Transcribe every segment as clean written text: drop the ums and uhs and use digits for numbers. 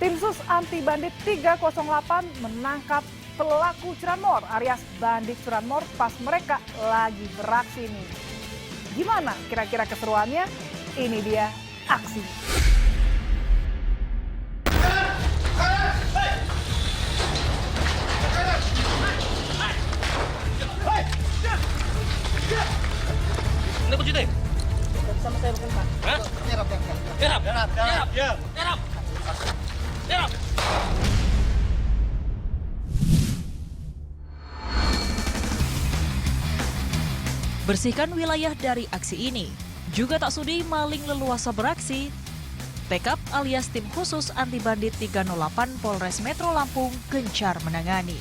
Tim Sus Anti Bandit 308 menangkap pelaku curanmor alias bandit curanmor pas mereka lagi beraksi nih. Gimana kira-kira keseruannya? Ini dia aksi. Ini kunci deh. Sama saya bukan Pak. Hah? Nyerap. Bersihkan wilayah dari aksi ini. Juga tak sudi maling leluasa beraksi. Tekap alias Tim Khusus Anti Bandit 308 Polres Metro Lampung gencar menangani.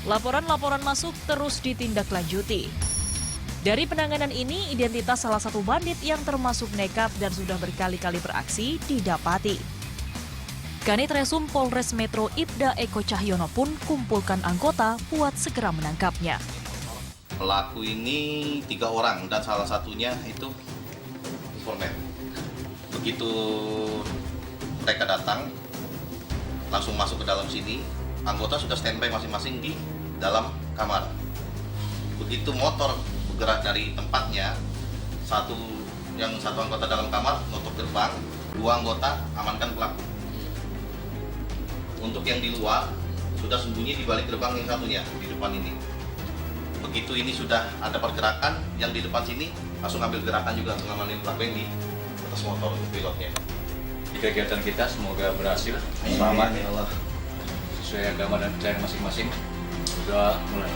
Laporan-laporan masuk terus ditindaklanjuti. Dari penanganan ini, identitas salah satu bandit yang termasuk nekat dan sudah berkali-kali beraksi didapati. Kanit Resum Polres Metro Ibda Eko Cahyono pun kumpulkan anggota buat segera menangkapnya. Pelaku ini 3 orang dan salah satunya itu informan. Begitu mereka datang, langsung masuk ke dalam sini, anggota sudah standby masing-masing di dalam kamar. Begitu motor bergerak dari tempatnya, satu anggota dalam kamar nutup gerbang, 2 anggota amankan pelaku. Untuk yang di luar sudah sembunyi di balik gerbang yang satunya di depan ini. Begitu ini sudah ada pergerakan, yang di depan sini langsung ambil gerakan juga untuk ngamanin pelaku yang di atas motor untuk pilotnya. Di kegiatan kita semoga berhasil, selamat ya Allah. Sesuai agama dan percaya masing-masing. Sudah mulai.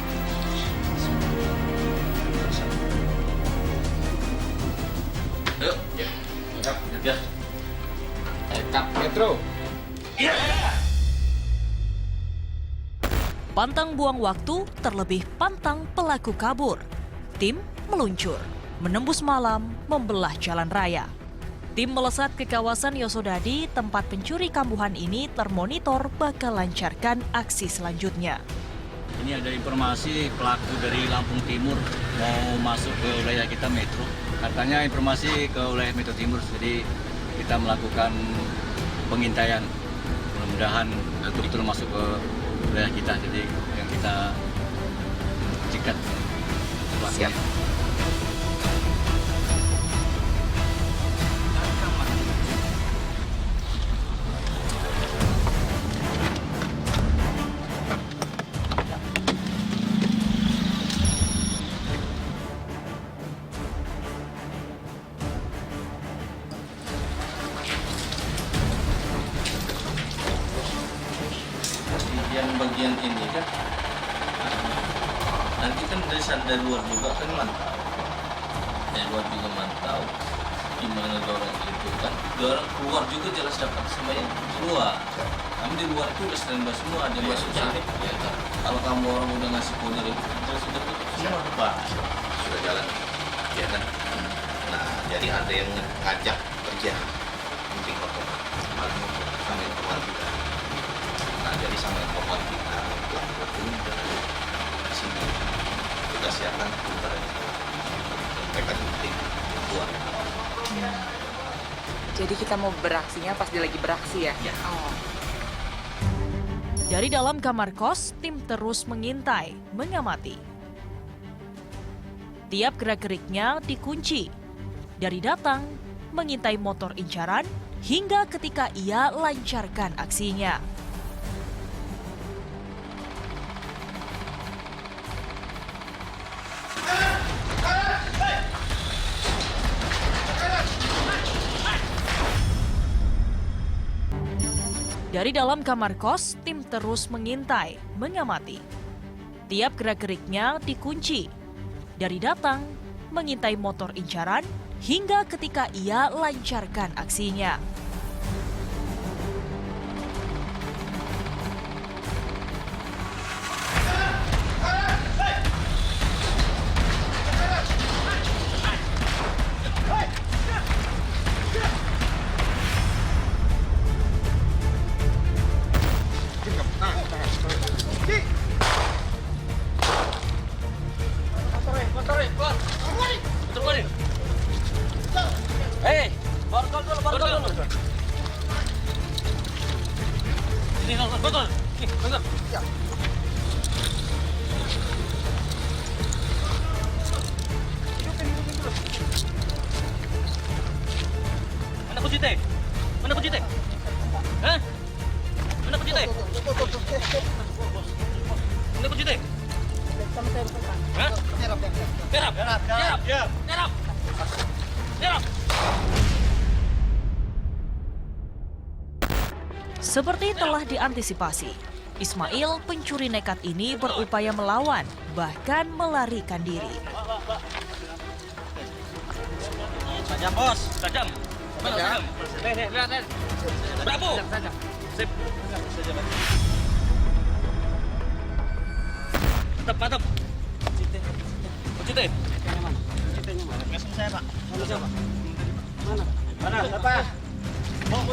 Ayo, ya. Tekap Metro. Pantang buang waktu, terlebih pantang pelaku kabur. Tim meluncur, menembus malam, membelah jalan raya. Tim melesat ke kawasan Yosodadi, tempat pencuri kambuhan ini termonitor bakal lancarkan aksi selanjutnya. Ini ada informasi pelaku dari Lampung Timur mau masuk ke wilayah kita Metro. Katanya informasi ke wilayah Metro Timur, jadi kita melakukan pengintaian. Mudah-mudahan betul-betul masuk ke wilayah kita, jadi yang kita cegat pelakunya. Yang bagian ini kan nanti kan dari luar juga kan mantau, dari luar juga mantau gimana dorong itu kan, dorong keluar juga jelas dapat sama yang keluar. Kami di luar itu udah standby semua, ada yang masuk sini ya kan. Kalau kamu orang udah ngasih kode itu sudah tutup semua Pak, sudah jalan ya kan. Nah jadi ada yang ngajak kerja penting kok sama informan kita. Nah, jadi sama informan kita pelaku di sini kita siapkan sebentar mereka penting keluar. Jadi kita mau beraksinya pas dia lagi beraksi ya? Ya. Oh. Dari dalam kamar kos, tim terus mengintai, mengamati. Tiap gerak-geriknya dikunci. Dari datang, mengintai motor incaran, hingga ketika ia lancarkan aksinya. Dari dalam kamar kos, tim terus mengintai, mengamati. Tiap gerak-geriknya dikunci. Dari datang, mengintai motor incaran, hingga ketika ia lancarkan aksinya. Hei, borgol dulu. Ini betul. Betul. Ya. Mana kunci teh? Mana kunci teh? Hah? Mana kunci teh? Mana kunci teh? Hah? Terap. Seperti telah diantisipasi, Ismail pencuri nekat ini berupaya melawan, bahkan melarikan diri. Tajam bos, tajam. Tajam. Lihat. Bravo. Sip. Mantap. Kunci teh. Langsung saya, Pak. Siapa? Mana? Siapa? Mau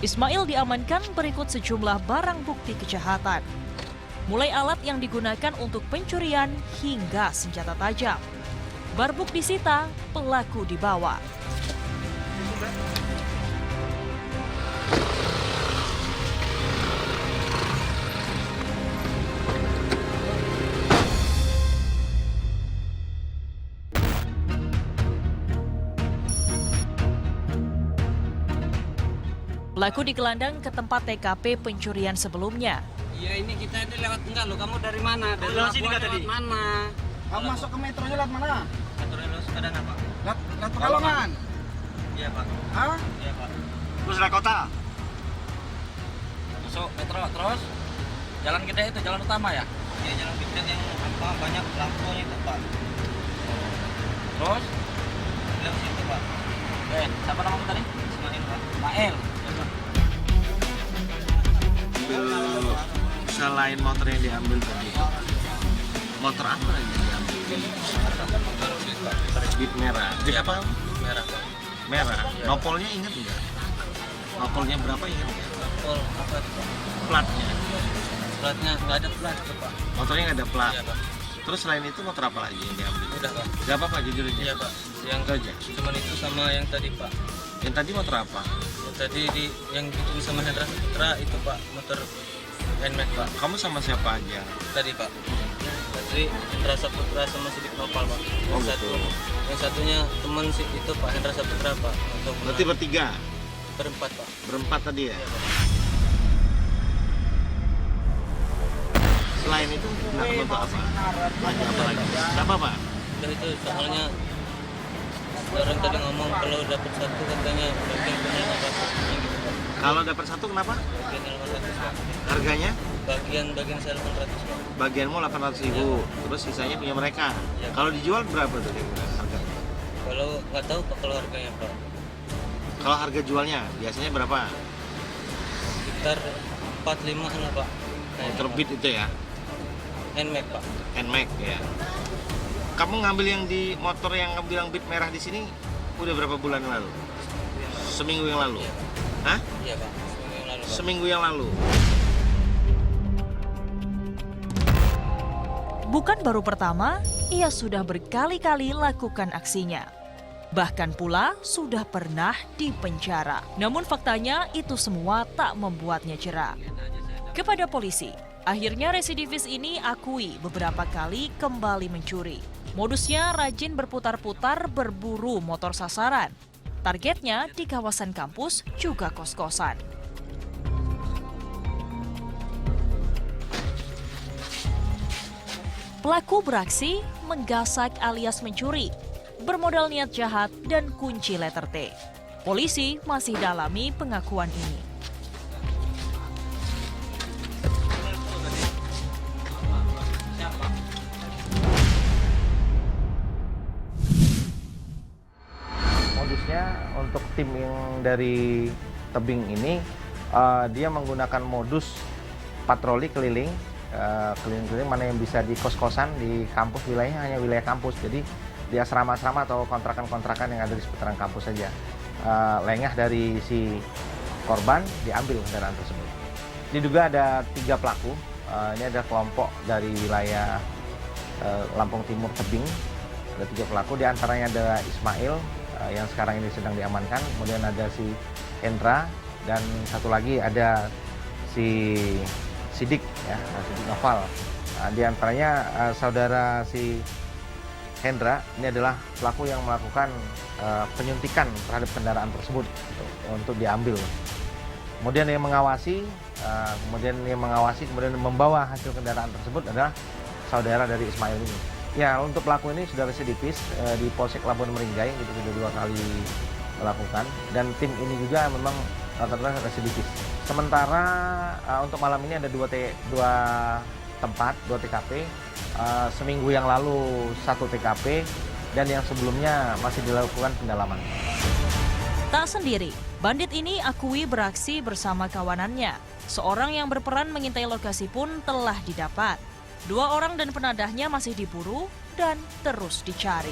Ismail diamankan berikut sejumlah barang bukti kejahatan. Mulai alat yang digunakan untuk pencurian hingga senjata tajam. Barbuk disita, pelaku dibawa. Pelaku dikelandang ke tempat TKP pencurian sebelumnya. Iya, ini kita ini lewat enggak lo. Kamu dari mana? Dari lewat sini Labuan, tadi. lewat mana? Kamu masuk ke metronya lewat mana? Terus ada apa? Lewat Pekalongan. Iya, Pak. Hah? Iya, Pak. Terus lewat kota. Masuk metro terus jalan gede itu jalan utama ya? Iya, jalan gede yang banyak lampunya itu, Pak. Terus lewat situ, Pak. Siapa namamu tadi? Ismail, Pak. Ismail. Selain motor yang diambil tadi, motor apa lagi yang diambil? Beat merah. Beat apa? Merah, Pak. Merah. Nopolnya inget nggak? Nopolnya berapa inget nggak? Pol apa itu, Pak? Platnya. Platnya nggak ada plat itu, Pak. Motornya nggak ada plat. Iya, Pak. Terus selain itu motor apa lagi yang diambil? Udah, Pak. Gak apa-apa jujur aja. Iya, Pak. Yang Itu aja. cuman itu sama yang tadi, Pak. Yang tadi motor apa? Yang tadi yang itu sama Hendra Putra itu, Pak, motor Nmax, Pak. Kamu sama siapa aja? Tadi, Pak. Tadi Hendra Saputra sama Sidik Nopal, Pak. Oh, Yang betul. yang satunya teman si itu, Pak, Hendra Saputra, Pak. Untuk Berarti bertiga, berempat, Pak. berempat tadi ya? Iya, Pak. Selain itu kenapa untuk apa? Lagi apa lagi? Kenapa Pak? Udah itu soalnya orang tadi ngomong kalau dapat satu katanya bagian punya 800 gitu, Pak. Kalau dapat satu kenapa? Bagian 800, Pak. Harganya? Bagian saya 800, Pak. Bagianmu 800.000, terus sisanya punya mereka. Iya. Kalau dijual berapa tuh kira-kira harganya? Kalau nggak tahu, Pak, kalau harganya, Pak. Kalau harga jualnya biasanya berapa? Sekitar 45-an lah, Pak. Motor Beat itu ya? Nmax, Pak. Nmax ya. Kamu ngambil yang di motor yang bilang Beat merah di sini udah berapa bulan lalu? Seminggu yang lalu? Iya, Pak. Hah? Iya, Pak. Seminggu yang lalu, Pak. Seminggu yang lalu. Bukan baru pertama, ia sudah berkali-kali lakukan aksinya. Bahkan pula sudah pernah dipenjara. Namun faktanya itu semua tak membuatnya jera. Kepada polisi, akhirnya residivis ini akui beberapa kali kembali mencuri. Modusnya rajin berputar-putar berburu motor sasaran. Targetnya di kawasan kampus juga kos-kosan. Pelaku beraksi menggasak alias mencuri, bermodal niat jahat dan kunci letter T. Polisi masih dalami pengakuan ini. Modusnya untuk tim yang dari tebing ini, dia menggunakan modus patroli keliling, keliling-keliling mana yang bisa di kos-kosan di kampus, wilayahnya hanya wilayah kampus. Jadi di asrama-asrama atau kontrakan-kontrakan yang ada di seputaran kampus saja. Lengah dari si korban diambil kendaraan tersebut. Diduga ada 3 pelaku. Ini ada kelompok dari wilayah Lampung Timur Tebing. Ada 3 pelaku, di antaranya ada Ismail yang sekarang ini sedang diamankan. Kemudian ada si Hendra dan satu lagi ada si Sidik, ya, Sidik Noval. Di antaranya saudara si Hendra ini adalah pelaku yang melakukan penyuntikan terhadap kendaraan tersebut untuk diambil. Kemudian yang mengawasi, kemudian membawa hasil kendaraan tersebut adalah saudara dari Ismail ini. Ya, untuk pelaku ini sudah residivis di Polsek Labuan Meringgai, itu sudah 2 kali melakukan, dan tim ini juga memang rata-rata residivis. Sementara untuk malam ini ada 2 tempat, 2 TKP. Seminggu yang lalu 1 TKP, dan yang sebelumnya masih dilakukan pendalaman. Tak sendiri, bandit ini akui beraksi bersama kawanannya. Seorang yang berperan mengintai lokasi pun telah didapat. 2 orang dan penadahnya masih diburu dan terus dicari.